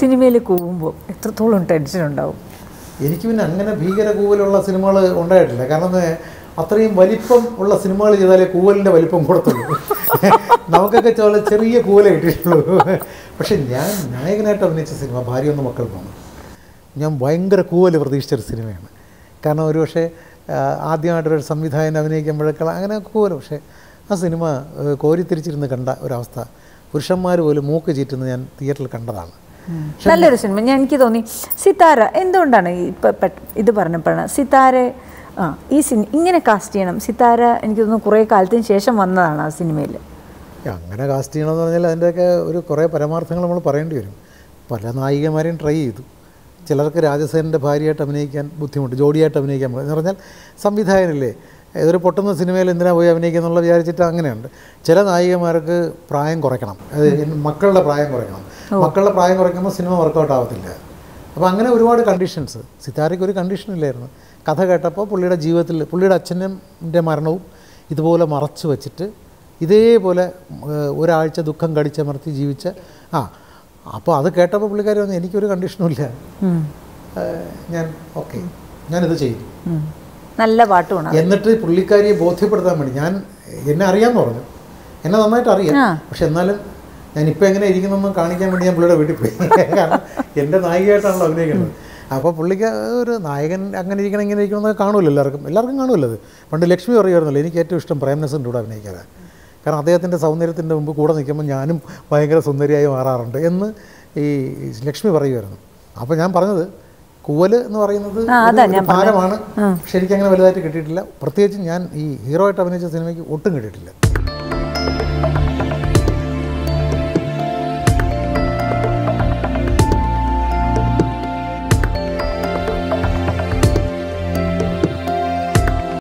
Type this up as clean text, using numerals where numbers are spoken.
സിനിമയിൽ കൂവുമ്പോൾ എത്രത്തോളം ടെൻഷൻ ഉണ്ടാവും? എനിക്ക് പിന്നെ അങ്ങനെ ഭീകര കൂവലുള്ള സിനിമകൾ ഉണ്ടായിട്ടില്ല. കാരണം അത്രയും വലിപ്പം ഉള്ള സിനിമകൾ ചെയ്താലേ കൂവലിൻ്റെ വലിപ്പം കൊടുത്തുള്ളൂ. നമുക്കൊക്കെ ചെറിയ കൂവലേ കിട്ടിയിട്ടുള്ളൂ. പക്ഷെ ഞാൻ നായകനായിട്ട് അഭിനയിച്ച സിനിമ ഭാര്യ ഒന്ന് മക്കൾക്കാണ്. ഞാൻ ഭയങ്കര കൂവൽ പ്രതീക്ഷിച്ചൊരു സിനിമയാണ്. കാരണം ഒരു പക്ഷേ ആദ്യമായിട്ടൊരു സംവിധായകൻ അഭിനയിക്കുമ്പോഴൊക്കെ അങ്ങനെ കൂവൽ. പക്ഷേ ആ സിനിമ കോരിത്തിരിച്ചിരുന്ന് കണ്ട ഒരവസ്ഥ, പുരുഷന്മാർ പോലും മൂക്ക് ചീറ്റുന്നത് ഞാൻ തിയേറ്ററിൽ കണ്ടതാണ്. നല്ലൊരു സിനിമ. എനിക്ക് തോന്നി സിതാര എന്തുകൊണ്ടാണ് ഇപ്പം ഇത് പറഞ്ഞപ്പോഴാണ് സിതാര ഈ ഇങ്ങനെ കാസ്റ്റ് ചെയ്യണം. സിതാര എനിക്ക് തോന്നുന്നു കുറേ കാലത്തിന് ശേഷം വന്നതാണ് ആ സിനിമയിൽ. അങ്ങനെ കാസ്റ്റ് ചെയ്യണമെന്ന് പറഞ്ഞാൽ അതിൻ്റെയൊക്കെ ഒരു കുറേ പരമാർത്ഥങ്ങൾ നമ്മൾ പറയേണ്ടി വരും. പല നായികമാരെയും ട്രൈ ചെയ്തു. ചിലർക്ക് രാജസേനൻ്റെ ഭാര്യയായിട്ട് അഭിനയിക്കാൻ ബുദ്ധിമുട്ട്, ജോഡിയായിട്ട് അഭിനയിക്കാൻ എന്ന് പറഞ്ഞാൽ സംവിധായകനല്ലേ, ഏതൊരു പൊട്ടുന്ന സിനിമയിൽ എന്തിനാണ് പോയി അഭിനയിക്കുക എന്നുള്ള വിചാരിച്ചിട്ട് അങ്ങനെയുണ്ട്. ചില നായികമാർക്ക് പ്രായം കുറയ്ക്കണം, അത് മക്കളുടെ പ്രായം കുറയ്ക്കണം. മക്കളുടെ പ്രായം കുറയ്ക്കുമ്പോൾ സിനിമ വർക്കൗട്ട് ആവത്തില്ല. അപ്പോൾ അങ്ങനെ ഒരുപാട് കണ്ടീഷൻസ്. സിതാരയ്ക്ക് ഒരു കണ്ടീഷനില്ലായിരുന്നു. കഥ കേട്ടപ്പോൾ പുള്ളിയുടെ ജീവിതത്തിൽ പുള്ളിയുടെ അച്ഛൻ്റെ മരണവും ഇതുപോലെ മറച്ചു വച്ചിട്ട് ഇതേപോലെ ഒരാഴ്ച ദുഃഖം കടിച്ചമർത്തി ജീവിച്ച അപ്പോൾ അത് കേട്ടപ്പോൾ പുള്ളിക്കാരി വന്നു, എനിക്കൊരു കണ്ടീഷനും ഇല്ല, ഞാൻ ഓക്കെ, ഞാനിത് ചെയ്തു. നല്ല പാട്ടുമാണ്. എന്നിട്ട് പുള്ളിക്കാരിയെ ബോധ്യപ്പെടുത്താൻ വേണ്ടി എന്നെ അറിയാമെന്ന് പറഞ്ഞു, എന്നെ നന്നായിട്ട് അറിയാം. പക്ഷെ എന്നാലും ഞാനിപ്പോൾ എങ്ങനെ ഇരിക്കുന്നതെന്ന് കാണിക്കാൻ വേണ്ടി ഞാൻ പുള്ളിയുടെ വീട്ടിൽ പോയി. കാരണം എൻ്റെ നായികയായിട്ടാണല്ലോ അഭിനയിക്കുന്നത്. അപ്പോൾ പുള്ളിക്ക് ഒരു നായകൻ അങ്ങനെ ഇരിക്കണം ഇങ്ങനെ ഇരിക്കണമെന്നൊക്കെ കാണുമല്ലോ, എല്ലാവർക്കും കാണുമല്ലോ. അത് പണ്ട് ലക്ഷ്മി പറയുമായിരുന്നല്ലോ, എനിക്ക് ഏറ്റവും ഇഷ്ടം പ്രേംനസറിൻ്റെ കൂടെ അഭിനയിക്കാനാണ്. കാരണം അദ്ദേഹത്തിൻ്റെ സൗന്ദര്യത്തിൻ്റെ മുമ്പ് കൂടെ നിൽക്കുമ്പോൾ ഞാനും ഭയങ്കര സുന്ദരിയായി മാറാറുണ്ട് എന്ന് ഈ ലക്ഷ്മി പറയുമായിരുന്നു. അപ്പോൾ ഞാൻ പറഞ്ഞത് കൂവൽ എന്ന് പറയുന്നത് ഭാരമാണ്. പക്ഷെ എനിക്കങ്ങനെ വലുതായിട്ട് കിട്ടിയിട്ടില്ല. പ്രത്യേകിച്ച് ഞാൻ ഈ ഹീറോ ആയിട്ട് അഭിനയിച്ച സിനിമയ്ക്ക് ഒട്ടും കിട്ടിയിട്ടില്ല.